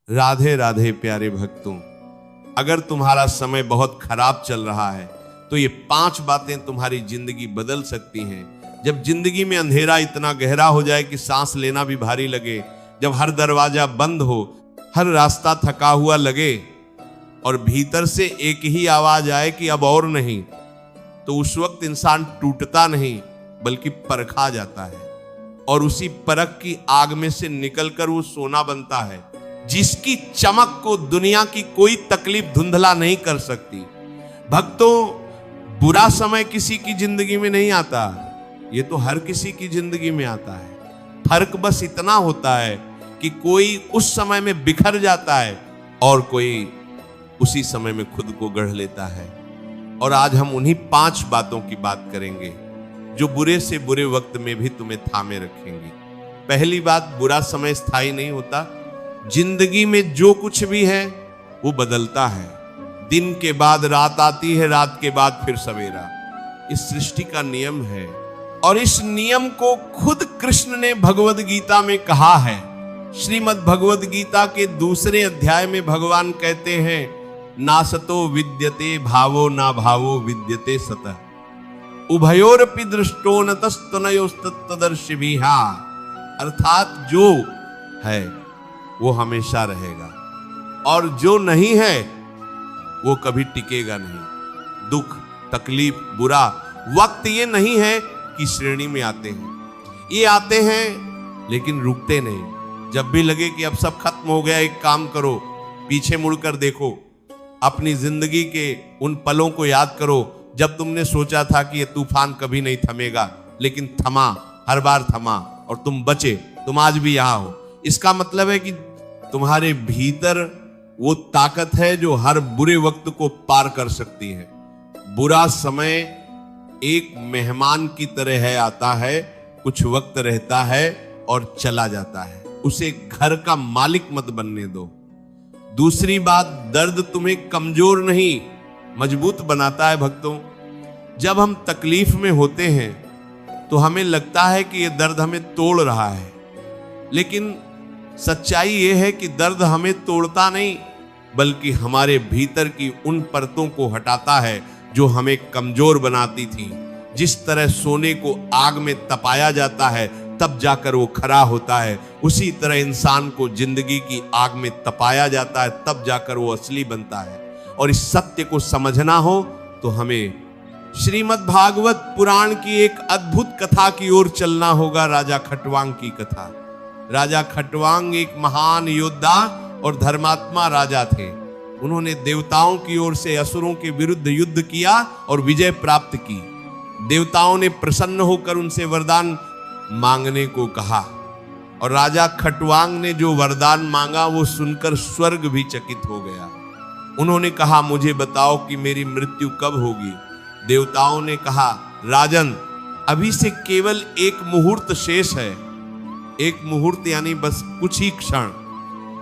राधे राधे प्यारे भक्तों, अगर तुम्हारा समय बहुत खराब चल रहा है तो ये 5 बातें तुम्हारी जिंदगी बदल सकती हैं। जब जिंदगी में अंधेरा इतना गहरा हो जाए कि सांस लेना भी भारी लगे, जब हर दरवाजा बंद हो, हर रास्ता थका हुआ लगे और भीतर से एक ही आवाज आए कि अब और नहीं, तो उस वक्त इंसान टूटता नहीं बल्कि परखा जाता है और उसी परख की आग में से निकलकर वो सोना बनता है जिसकी चमक को दुनिया की कोई तकलीफ धुंधला नहीं कर सकती। भक्तों, बुरा समय किसी की जिंदगी में नहीं आता, ये तो हर किसी की जिंदगी में आता है। फर्क बस इतना होता है कि कोई उस समय में बिखर जाता है और कोई उसी समय में खुद को गढ़ लेता है। और आज हम उन्हीं 5 बातों की बात करेंगे जो बुरे से बुरे वक्त में भी तुम्हें थामे रखेंगी। पहली बात, बुरा समय स्थायी नहीं होता। जिंदगी में जो कुछ भी है वो बदलता है। दिन के बाद रात आती है, रात के बाद फिर सवेरा। इस सृष्टि का नियम है और इस नियम को खुद कृष्ण ने भगवद गीता में कहा है। श्रीमद् भगवद गीता के 2 अध्याय में भगवान कहते हैं, नासतो विद्यते भावो ना भावो विद्यते सतः उभयोरपि दृष्टो न तस्तनयोस्तत्तदर्शिभिः। अर्थात जो है वो हमेशा रहेगा और जो नहीं है वो कभी टिकेगा नहीं। दुख, तकलीफ, बुरा वक्त ये नहीं है कि श्रेणी में आते हैं। ये आते हैं लेकिन रुकते नहीं। जब भी लगे कि अब सब खत्म हो गया, एक काम करो, पीछे मुड़कर देखो, अपनी जिंदगी के उन पलों को याद करो जब तुमने सोचा था कि ये तूफान कभी नहीं थमेगा, लेकिन थमा, हर बार थमा और तुम बचे, तुम आज भी यहां हो। इसका मतलब है कि तुम्हारे भीतर वो ताकत है जो हर बुरे वक्त को पार कर सकती है। बुरा समय एक मेहमान की तरह है, आता है, कुछ वक्त रहता है और चला जाता है। उसे घर का मालिक मत बनने दो। दूसरी बात, दर्द तुम्हें कमजोर नहीं मजबूत बनाता है। भक्तों, जब हम तकलीफ में होते हैं तो हमें लगता है कि ये दर्द हमें तोड़ रहा है, लेकिन सच्चाई ये है कि दर्द हमें तोड़ता नहीं बल्कि हमारे भीतर की उन परतों को हटाता है जो हमें कमजोर बनाती थी। जिस तरह सोने को आग में तपाया जाता है तब जाकर वो खरा होता है, उसी तरह इंसान को जिंदगी की आग में तपाया जाता है तब जाकर वो असली बनता है। और इस सत्य को समझना हो तो हमें श्रीमद् भागवत पुराण की एक अद्भुत कथा की ओर चलना होगा, राजा खटवांग की कथा। राजा खटवांग एक महान योद्धा और धर्मात्मा राजा थे। उन्होंने देवताओं की ओर से असुरों के विरुद्ध युद्ध किया और विजय प्राप्त की। देवताओं ने प्रसन्न होकर उनसे वरदान मांगने को कहा और राजा खटवांग ने जो वरदान मांगा वो सुनकर स्वर्ग भी चकित हो गया। उन्होंने कहा, मुझे बताओ कि मेरी मृत्यु कब होगी। देवताओं ने कहा, राजन, अभी से केवल एक मुहूर्त शेष है। एक मुहूर्त यानी बस कुछ ही क्षण।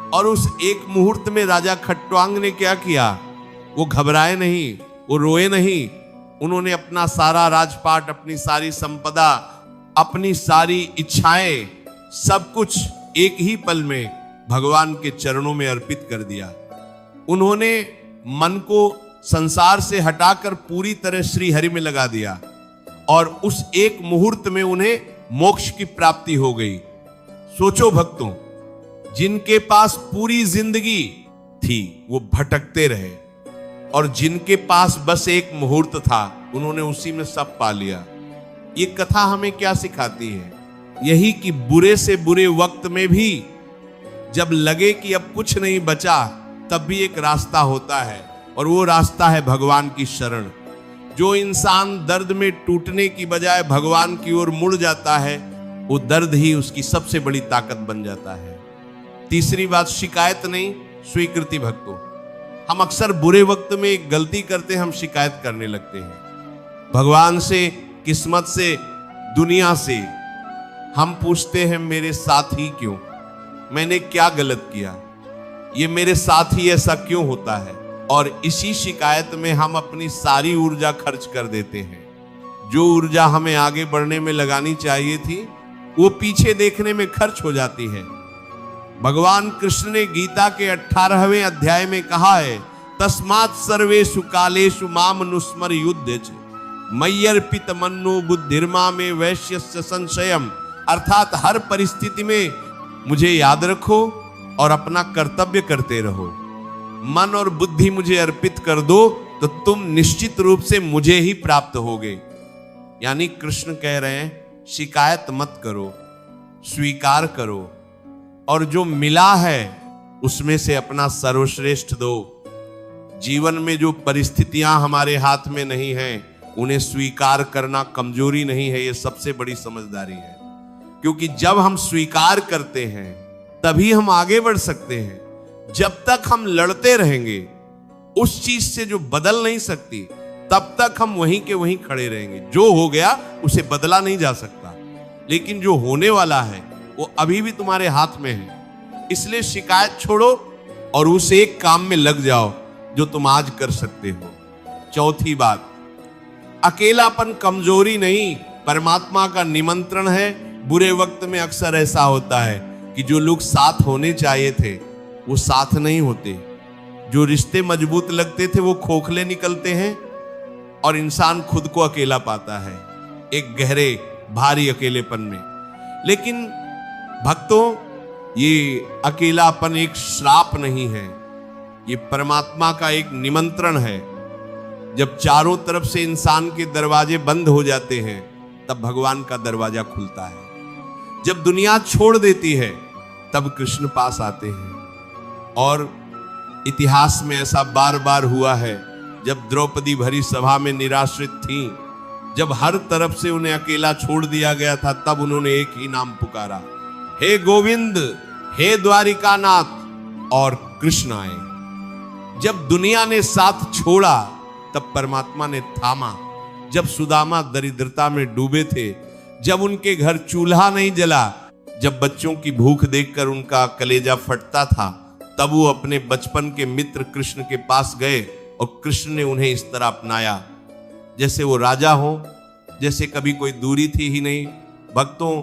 और उस एक मुहूर्त में राजा खटवांग ने क्या किया? वो घबराए नहीं, वो रोए नहीं। उन्होंने अपना सारा राजपाट, अपनी सारी संपदा, अपनी सारी इच्छाएं, सब कुछ एक ही पल में भगवान के चरणों में अर्पित कर दिया। उन्होंने मन को संसार से हटाकर पूरी तरह श्री हरि में लगा दिया और उस एक मुहूर्त में उन्हें मोक्ष की प्राप्ति हो गई। सोचो भक्तों, जिनके पास पूरी जिंदगी थी वो भटकते रहे और जिनके पास बस एक मुहूर्त था उन्होंने उसी में सब पा लिया। ये कथा हमें क्या सिखाती है? यही कि बुरे से बुरे वक्त में भी जब लगे कि अब कुछ नहीं बचा, तब भी एक रास्ता होता है और वो रास्ता है भगवान की शरण। जो इंसान दर्द में टूटने की बजाय भगवान की ओर मुड़ जाता है, वो दर्द ही उसकी सबसे बड़ी ताकत बन जाता है। तीसरी बात, शिकायत नहीं, स्वीकृति। भक्तों, हम अक्सर बुरे वक्त में एक गलती करते हैं, हम शिकायत करने लगते हैं भगवान से, किस्मत से, दुनिया से। हम पूछते हैं, मेरे साथ ही क्यों? मैंने क्या गलत किया? ये मेरे साथ ही ऐसा क्यों होता है? और इसी शिकायत में हम अपनी सारी ऊर्जा खर्च कर देते हैं। जो ऊर्जा हमें आगे बढ़ने में लगानी चाहिए थी वो पीछे देखने में खर्च हो जाती है। भगवान कृष्ण ने गीता के 18वें अध्याय में कहा है, तस्मात् सर्वेषु कालेषु माम अनुस्मर युद्ध मय्यर्पित मन्नो बुद्धिर्मा में वैश्यस्य संशयम। अर्थात हर परिस्थिति में मुझे याद रखो और अपना कर्तव्य करते रहो। मन और बुद्धि मुझे अर्पित कर दो तो तुम निश्चित रूप से मुझे ही प्राप्त होगे। यानी कृष्ण कह रहे हैं, शिकायत मत करो, स्वीकार करो, और जो मिला है उसमें से अपना सर्वश्रेष्ठ दो। जीवन में जो परिस्थितियां हमारे हाथ में नहीं हैं, उन्हें स्वीकार करना कमजोरी नहीं है, ये सबसे बड़ी समझदारी है। क्योंकि जब हम स्वीकार करते हैं तभी हम आगे बढ़ सकते हैं। जब तक हम लड़ते रहेंगे उस चीज से जो बदल नहीं सकती, तब तक हम वहीं के वहीं खड़े रहेंगे। जो हो गया उसे बदला नहीं जा सकता, लेकिन जो होने वाला है वो अभी भी तुम्हारे हाथ में है। इसलिए शिकायत छोड़ो और उस एक काम में लग जाओ जो तुम आज कर सकते हो। चौथी बात, अकेलापन कमजोरी नहीं, परमात्मा का निमंत्रण है। बुरे वक्त में अक्सर ऐसा होता है कि जो लोग साथ होने चाहिए थे वो साथ नहीं होते, जो रिश्ते मजबूत लगते थे वो खोखले निकलते हैं और इंसान खुद को अकेला पाता है, एक गहरे भारी अकेलेपन में। लेकिन भक्तों, ये अकेलापन एक श्राप नहीं है, ये परमात्मा का एक निमंत्रण है। जब चारों तरफ से इंसान के दरवाजे बंद हो जाते हैं तब भगवान का दरवाजा खुलता है। जब दुनिया छोड़ देती है तब कृष्ण पास आते हैं। और इतिहास में ऐसा बार बार हुआ है, जब द्रौपदी भरी सभा में निराश्रित थी, जब हर तरफ से उन्हें अकेला छोड़ दिया गया था, तब उन्होंने एक ही नाम पुकारा, हे गोविंद, हे द्वारिकानाथ, और कृष्ण आए। जब दुनिया ने साथ छोड़ा तब परमात्मा ने थामा। जब सुदामा दरिद्रता में डूबे थे, जब उनके घर चूल्हा नहीं जला, जब बच्चों की भूख देखकर उनका कलेजा फटता था, तब वो अपने बचपन के मित्र कृष्ण के पास गए और कृष्ण ने उन्हें इस तरह अपनाया जैसे वो राजा हो, जैसे कभी कोई दूरी थी ही नहीं। भक्तों,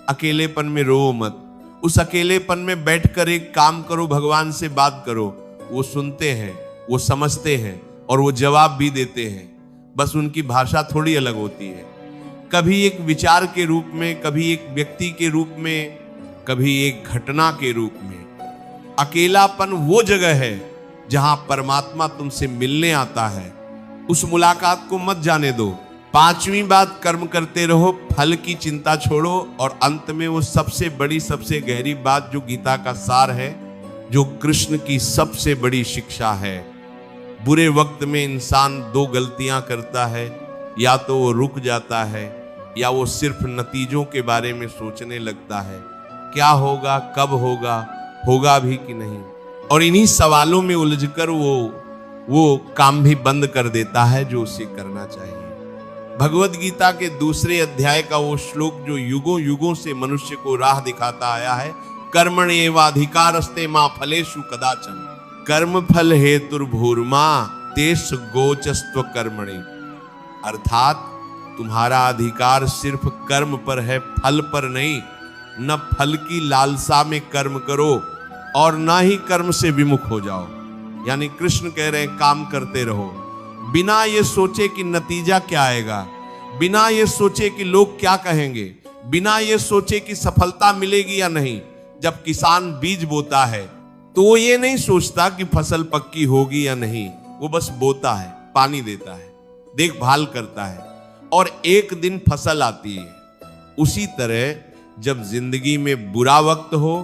अकेलेपन में रो मत, उस अकेलेपन में बैठकर एक काम करो, भगवान से बात करो। वो सुनते हैं, वो समझते हैं और वो जवाब भी देते हैं, बस उनकी भाषा थोड़ी अलग होती है। कभी एक विचार के रूप में, कभी एक व्यक्ति के रूप में, कभी एक घटना के रूप में। अकेलापन वो जगह है जहां परमात्मा तुमसे मिलने आता है। उस मुलाकात को मत जाने दो। पांचवी बात, कर्म करते रहो, फल की चिंता छोड़ो। और अंत में वो सबसे बड़ी, सबसे गहरी बात जो गीता का सार है, जो कृष्ण की सबसे बड़ी शिक्षा है। बुरे वक्त में इंसान दो गलतियां करता है, या तो वो रुक जाता है या वो सिर्फ नतीजों के बारे में सोचने लगता है, क्या होगा, कब होगा, होगा भी कि नहीं। और इन्हीं सवालों में उलझकर वो काम भी बंद कर देता है जो उसे करना चाहिए। भगवत गीता के दूसरे अध्याय का वो श्लोक जो युगों युगों से मनुष्य को राह दिखाता आया है, कर्मण्येवाधिकारस्ते मा फलेषु कदाचन कर्म फल हेतुर्भूर्मा तेष गोचस्त्व कर्मणि। अर्थात तुम्हारा अधिकार सिर्फ कर्म पर है, फल पर नहीं। न फल की लालसा में कर्म करो और ना ही कर्म से विमुख हो जाओ। यानी कृष्ण कह रहे हैं, काम करते रहो बिना ये सोचे कि नतीजा क्या आएगा, बिना ये सोचे कि लोग क्या कहेंगे, बिना ये सोचे कि सफलता मिलेगी या नहीं। जब किसान बीज बोता है तो वो ये नहीं सोचता कि फसल पक्की होगी या नहीं, वो बस बोता है, पानी देता है, देखभाल करता है और एक दिन फसल आती है। उसी तरह जब जिंदगी में बुरा वक्त हो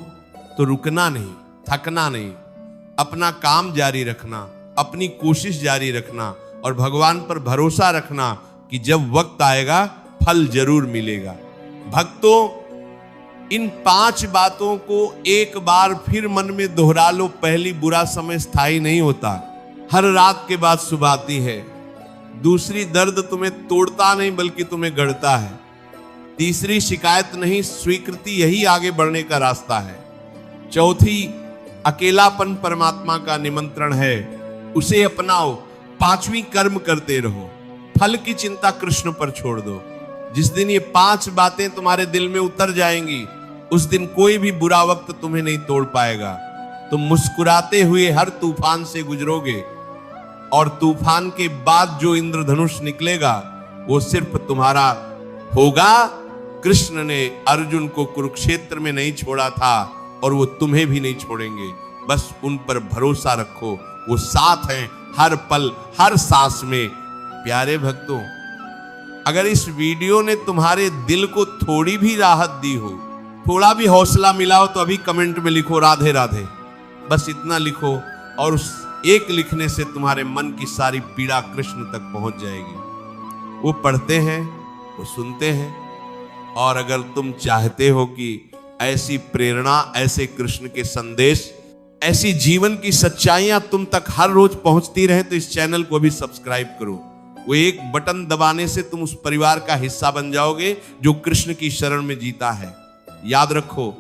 तो रुकना नहीं, थकना नहीं, अपना काम जारी रखना, अपनी कोशिश जारी रखना और भगवान पर भरोसा रखना कि जब वक्त आएगा फल जरूर मिलेगा। भक्तों, इन 5 बातों को एक बार फिर मन में दोहरा लो। पहली, बुरा समय स्थायी नहीं होता, हर रात के बाद सुबह आती है। दूसरी, दर्द तुम्हें तोड़ता नहीं बल्कि तुम्हें गढ़ता है। तीसरी, शिकायत नहीं, स्वीकृति यही आगे बढ़ने का रास्ता है। चौथी, अकेलापन परमात्मा का निमंत्रण है, उसे अपनाओ। पांचवी, कर्म करते रहो, फल की चिंता कृष्ण पर छोड़ दो। जिस दिन ये 5 बातें तुम्हारे दिल में उतर जाएंगी, उस दिन कोई भी बुरा वक्त तुम्हें नहीं तोड़ पाएगा। तुम मुस्कुराते हुए हर तूफान से गुजरोगे और तूफान के बाद जो इंद्रधनुष निकलेगा वो सिर्फ तुम्हारा होगा। कृष्ण ने अर्जुन को कुरुक्षेत्र में नहीं छोड़ा था और वो तुम्हें भी नहीं छोड़ेंगे। बस उन पर भरोसा रखो, वो साथ हैं हर पल हर सांस में। प्यारे भक्तों, अगर इस वीडियो ने तुम्हारे दिल को थोड़ी भी राहत दी हो, थोड़ा भी हौसला मिला हो, तो अभी कमेंट में लिखो राधे राधे। बस इतना लिखो और उस एक लिखने से तुम्हारे मन की सारी पीड़ा कृष्ण तक पहुंच जाएगी। वो पढ़ते हैं, वो सुनते हैं, और अगर तुम चाहते हो कि ऐसी प्रेरणा, ऐसे कृष्ण के संदेश, ऐसी जीवन की सच्चाइयां तुम तक हर रोज पहुंचती रहे, तो इस चैनल को भी सब्सक्राइब करो। वो एक बटन दबाने से तुम उस परिवार का हिस्सा बन जाओगे जो कृष्ण की शरण में जीता है। याद रखो,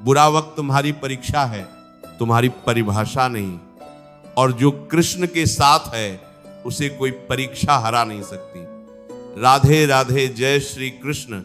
बुरा वक्त तुम्हारी परीक्षा है, तुम्हारी परिभाषा नहीं। और जो कृष्ण के साथ है उसे कोई परीक्षा हरा नहीं सकती। राधे राधे, जय श्री कृष्ण।